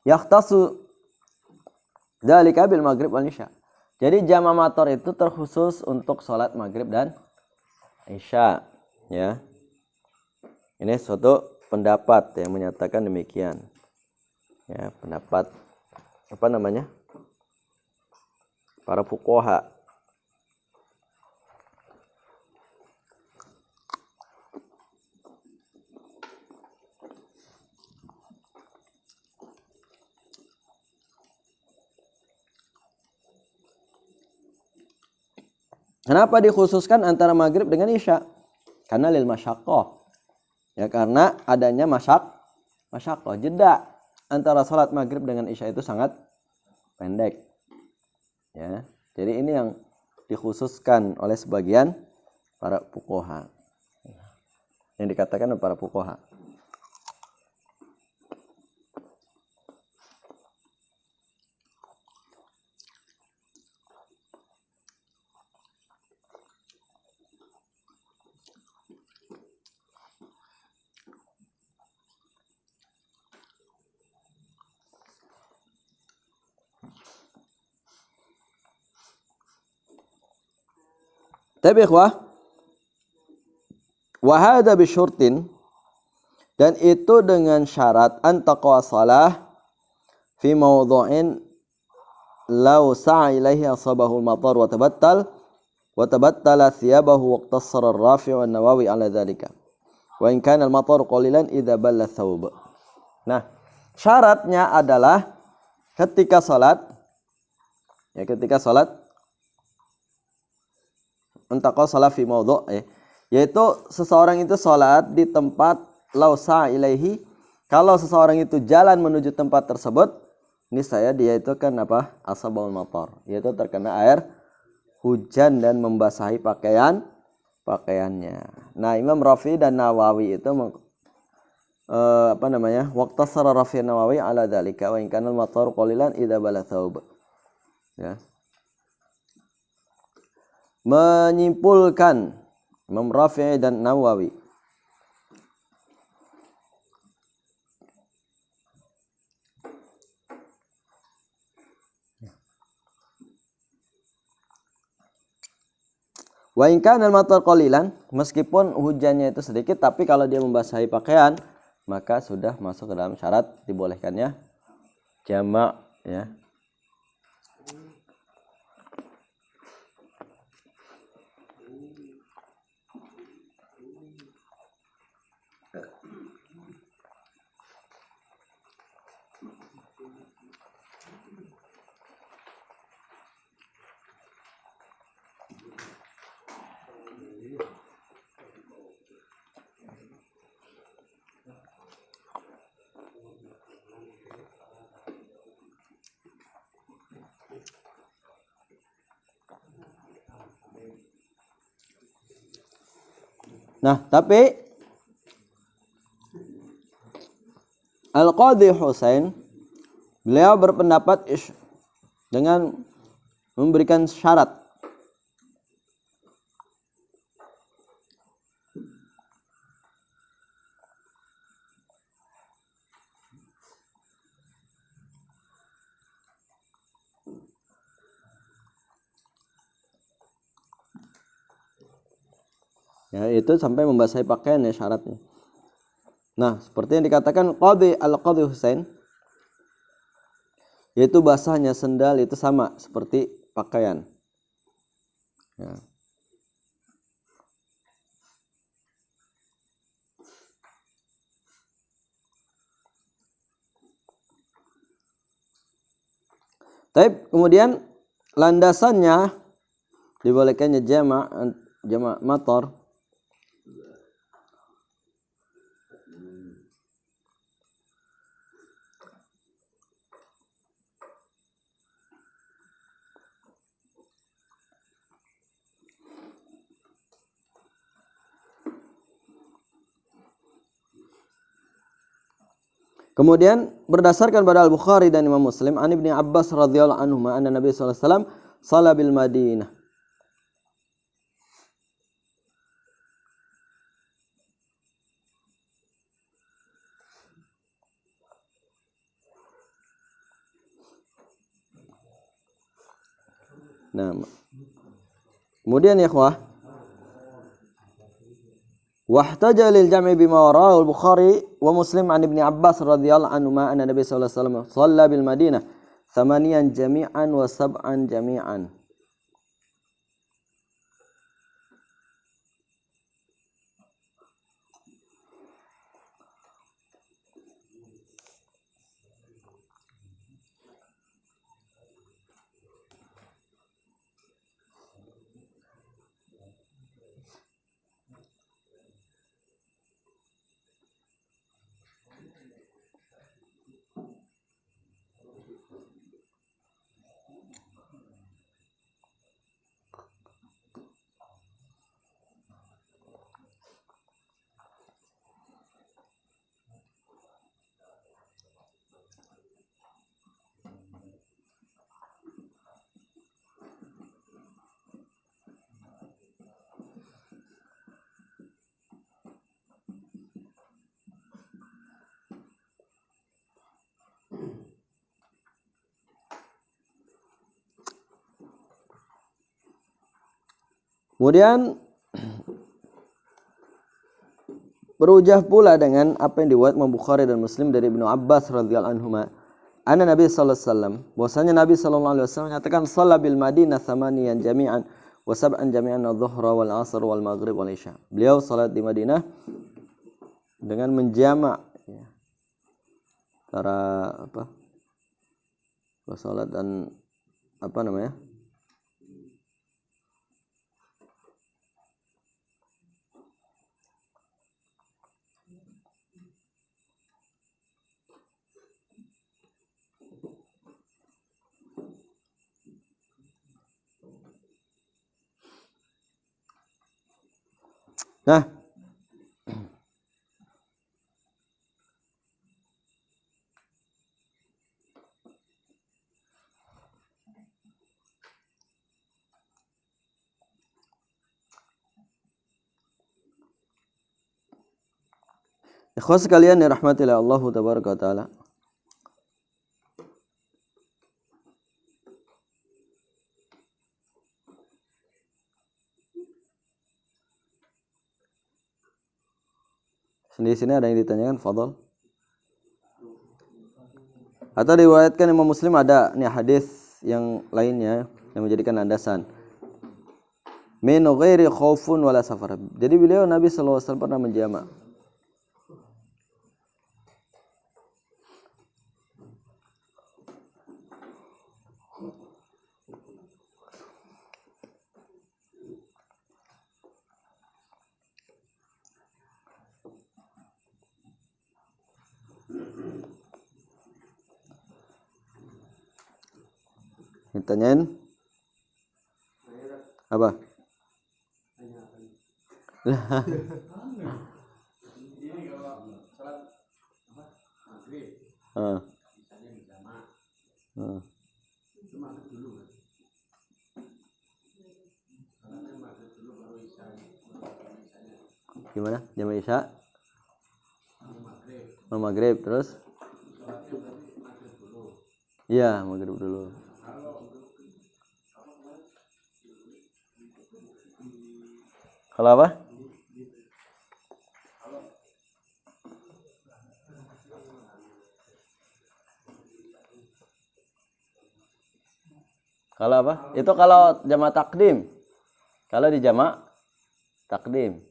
yahtasu dzalika bil maghrib wal isya. Jadi jamak matar itu terkhusus untuk salat maghrib dan isya, ya. Ini suatu pendapat yang menyatakan demikian. Ya, pendapat para fuqaha. Kenapa dikhususkan antara maghrib dengan isya? Karena lil masyaqqah. Ya, karena adanya masyaqqah. Jeda antara salat maghrib dengan isya itu sangat pendek. Ya, jadi ini yang dikhususkan oleh sebagian para fuqaha. Yang dikatakan oleh para fuqaha. Tapi ikhwah, wa hadza bi syurtin, dan itu dengan syarat antaqwa salah fi mawdhu'in law sa'a ilaihi asabahu al-matar wa tabattala thiyabahu wa iqtasara ar-Rafi' wa an-Nawawi ala dzalika wa in kana al-matar qalilan idza balla thawb. Nah, syaratnya adalah ketika salat antaqwa salah fi mawdhu', yaitu seseorang itu salat di tempat law sa'a ilaihi, kalau seseorang itu jalan menuju tempat tersebut, niscaya dia itu kan asabul matar, yaitu terkena air hujan dan membasahi pakaiannya. Nah, Imam Rafi dan Nawawi itu waqtasara Rafi Nawawi ala dzalika wa in kana al-matar qalilan idza bala thawb. Ya. Menyimpulkan Imam Rafi dan Nawawi Wa in kana al-matar qalilan, meskipun hujannya itu sedikit tapi kalau dia membasahi pakaian maka sudah masuk ke dalam syarat dibolehkannya jamak ya. Nah, tapi Al-Qadhi Husain beliau berpendapat dengan memberikan syarat. Ya, itu sampai membasahi pakaian ya syaratnya. Nah, seperti yang dikatakan Al-Qadhi Husain, yaitu basahnya sendal itu sama seperti pakaian. Ya. Tapi kemudian landasannya dibolehkannya jamak matar. Kemudian berdasarkan pada Al-Bukhari dan Imam Muslim, an Ibnu Abbas radhiyallahu anhu anna Nabi sallallahu alaihi wasallam shalla bil Madinah. Nah, kemudian ya ikhwah, wahtaja lil jam'i bima warahu al-Bukhari wa Muslim an Ibnu Abbas radhiyallahu anhu anna Nabi sallallahu alaihi wasallam shalla bil Madinah thamaniyan jami'an wa sab'an jami'an. Kemudian berujah pula dengan apa yang dibuat Imam Bukhari dan Muslim dari Ibnu Abbas radhiyallahu anhuma anna Nabi sallallahu alaihi wasallam, bahwasanya Nabi sallallahu alaihi wasallam menyatakan shalla bil Madinah thamaniyan jami'an wa sab'an jami'an adh-dhuhra wal 'asr wal maghrib wal isya. Beliau salat di Madinah dengan menjamak ya, antara salat dan apa namanya? Nah, ikhwas sekalian ya rahmatillah Allah tabaraka wa taala. Di sini ada yang ditanyakan, fadhal. Atau diriwayatkan Imam Muslim ada nih hadis yang lainnya yang menjadikan landasan. Min ghairi khaufun wala safar. Jadi beliau Nabi sallallahu alaihi wasallam pernah menjamak. Ditanyain apa? Ini kalau salat maghrib, misalnya berjamaah, itu maghrib dulu kan? Salatnya maghrib dulu baru isya. Gimana? Jam isya? Maghrib. Maghrib terus? Salatnya berarti maghrib dulu. Iya, maghrib dulu. Kalau apa? Kalau apa? Itu kalau jamak takdim. Kalau di jamak takdim.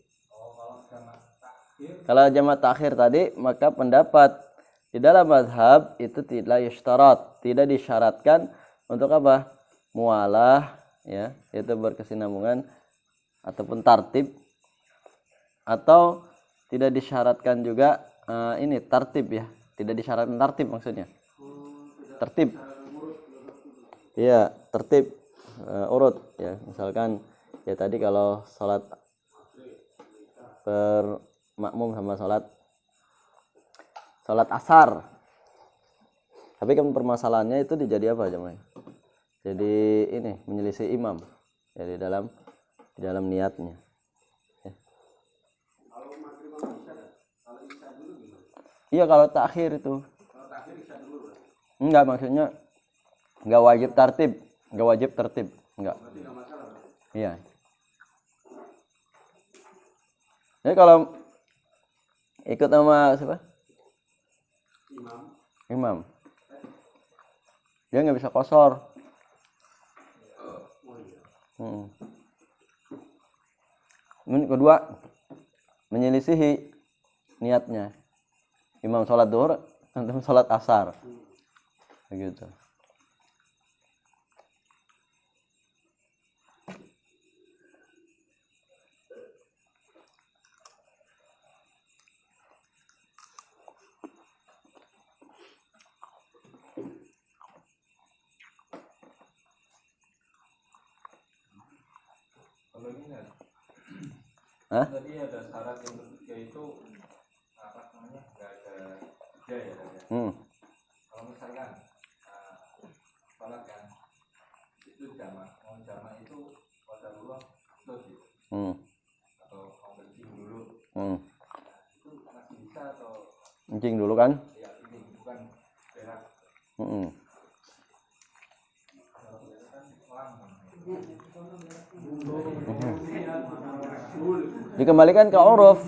Kalau jamak takhir tadi, maka pendapat di dalam mazhab itu tidak yushtarat, tidak disyaratkan untuk apa? Mualah, ya, yaitu berkesinambungan ataupun tartib, atau tidak disyaratkan juga ini tartib, ya, tidak disyaratkan tartib maksudnya. Tertib. Iya, tertib urut, ya. Misalkan ya tadi kalau salat makmum sama salat asar. Tapi kan permasalahannya itu dijadi apa jemaah? Jadi ini menyelisih imam. Jadi di dalam niatnya. Ya. Kalau maghrib sama isya kan? Kalau isya dulu gimana? Iya, kalau takhir itu. Kalau takhir isya dulu kan? Enggak, maksudnya enggak wajib tertib, enggak. Berarti nggak masalah kan? Iya. Jadi kalau ikut sama siapa? Imam. Dia nggak bisa kosor. Kedua, menyelisihi niatnya. Imam sholat duhur, antum sholat asar. Begitu. Kalau ini kan, Hah? tadi ada syarat yang ketiga itu apa namanya? Nggak ada kerja ya, kan? Kalau misalkan sholat kan itu jamak itu pada Allah terus gitu. Atau mau kencing dulu, itu masih bisa atau Kencing dulu kan? ya ini bukan berak. Dikembalikan ke uruf.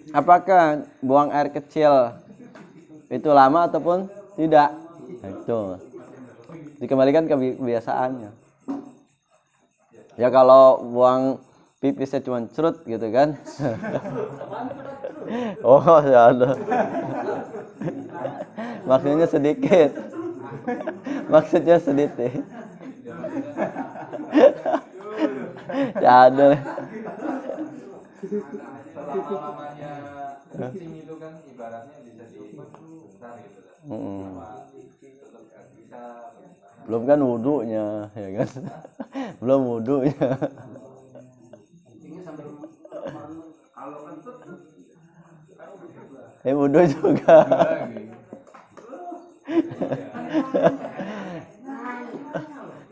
Apakah buang air kecil itu lama ataupun tidak? Nah, itu dikembalikan ke kebiasaannya. Ya kalau buang pipisnya cuma cerut gitu kan. Oh, ya ada. Maksudnya sedikit. Maksudnya sedikit. Ya ada. Selama-lamanya kencing itu kan ibaratnya bisa dibentar gitu kan. Tetap bisa. Belum kan wudunya, ya kan? Belum wudunya. Kalau kentut Wudu juga.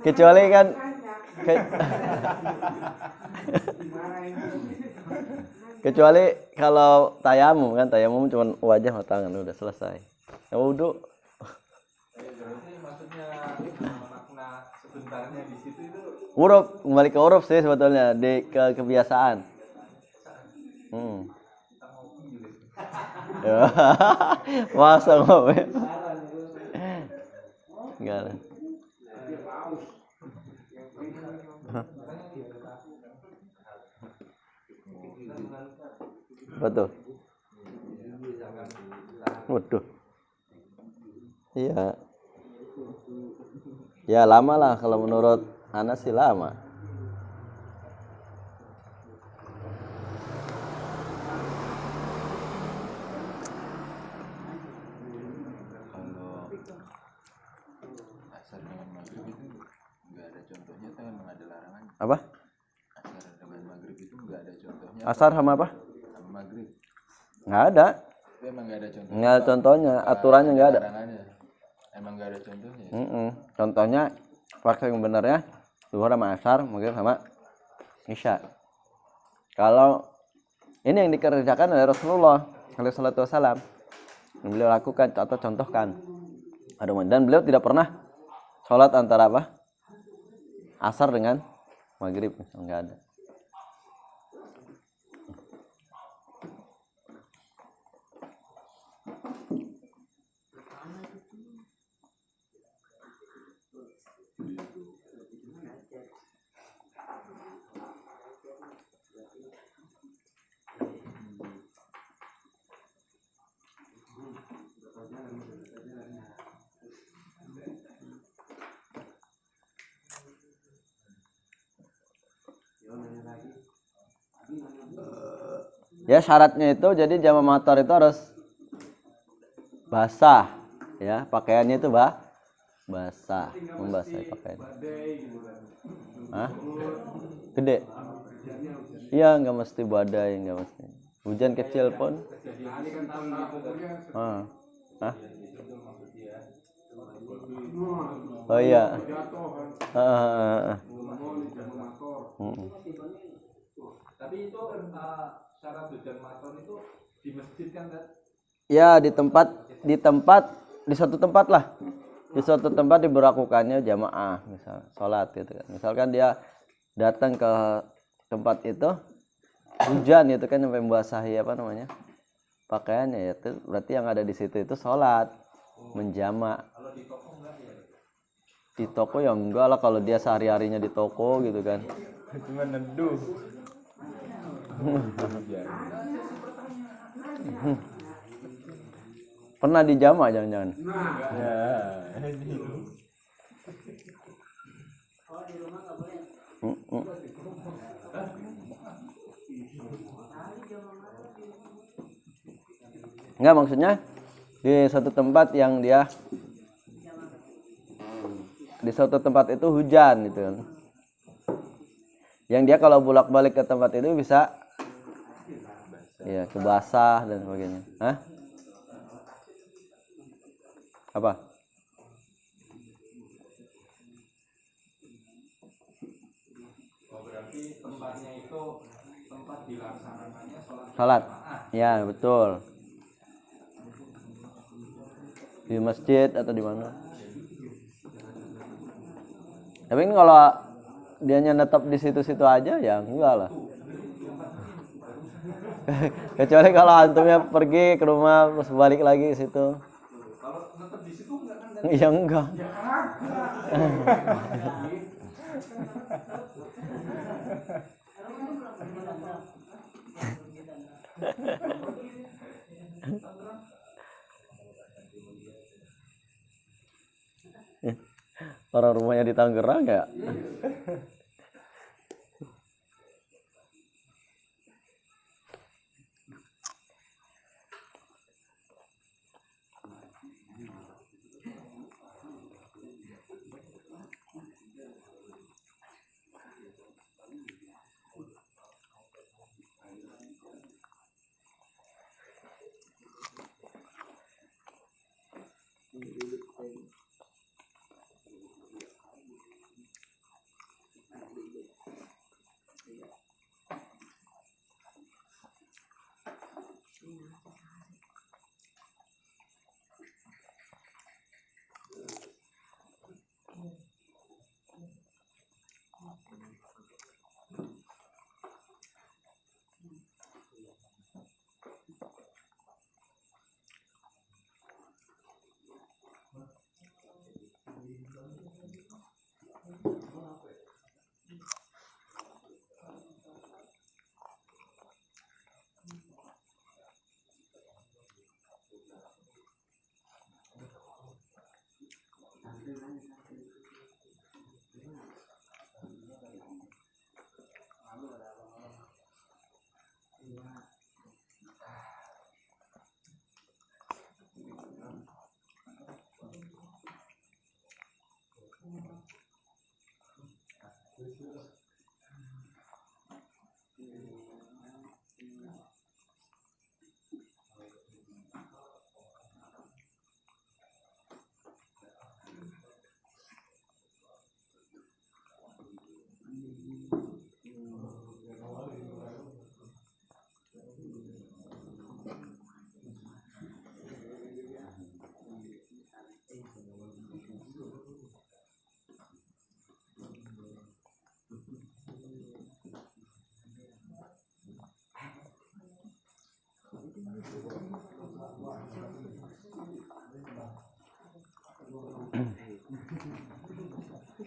Kecuali kan kecuali kalau tayamum kan, tayamum cuma wajah sama tangan udah selesai. Ya wudu. berarti maksudnya makna sebentarnya di situ itu Uruf, kembali ke uruf sih sebetulnya, ke kebiasaan. kita ngopi gitu. Masa ngomel? Enggak lah. Betul. Waduh. Iya. Ya lama lah kalau menurut Anas sih lama. Asar dengan maghrib itu nggak ada contohnya, tapi memang ada larangan. Apa? Asar dengan maghrib itu nggak ada contohnya. Asar sama apa? Sama maghrib. Nggak ada. Itu emang nggak ada contohnya. Nggak ada contohnya, aturannya nggak ada. Larangannya. Emang nggak ada contohnya. Contohnya waktu yang benarnya zuhur sama asar, maghrib sama isya. Kalau ini yang dikerjakan oleh Rasulullah alaihi salatu wasalam, yang beliau lakukan atau contohkan. Dan beliau tidak pernah sholat antara apa? Asar dengan maghrib, nggak ada. Ya syaratnya itu jadi jama motor itu harus basah, ya pakaiannya itu basah, membasahi pakaian. Hah? Gede? Iya nggak mesti badai, nggak mesti. Hujan kecil pun. Hah? Oh iya. Tapi itu syarat hujan maton itu di masjid kan? Ya di suatu tempat lah. Di suatu tempat diberlakukannya jamaah, misal sholat gitu kan. Misalkan dia datang ke tempat itu hujan itu kan sampai membasahi apa namanya pakaiannya, ya itu berarti yang ada di situ itu sholat menjamak. Kalau di toko enggak ya? Di toko ya enggak lah, kalau dia sehari-harinya di toko gitu kan. Cuma neduh. Pernah dijamak jangan-jangan? Enggak, maksudnya di suatu tempat yang dia di suatu tempat itu hujan gitu kan. Yang dia kalau bolak-balik ke tempat itu bisa ya kebasah dan sebagainya. Hah? Apa? Oh, berarti tempatnya itu tempat dilaksanakannya Salat. Ya, betul. Di masjid atau di mana? Tapi ini kalau dianya netap di situ-situ aja ya enggak lah. Kecuali kalau antumnya pergi ke rumah terus balik lagi ke situ. Kalau tetap di situ enggak kan? Ya enggak. Orang rumahnya di Tangerang ya.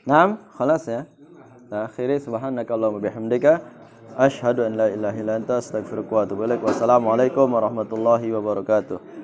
Naam, khalas ya. Kita akhiri subhanakallahumma bihamdika asyhadu an la ilaha illa anta astaghfiruka wa atubu ilaik. Wassalamualaikum warahmatullahi wabarakatuh.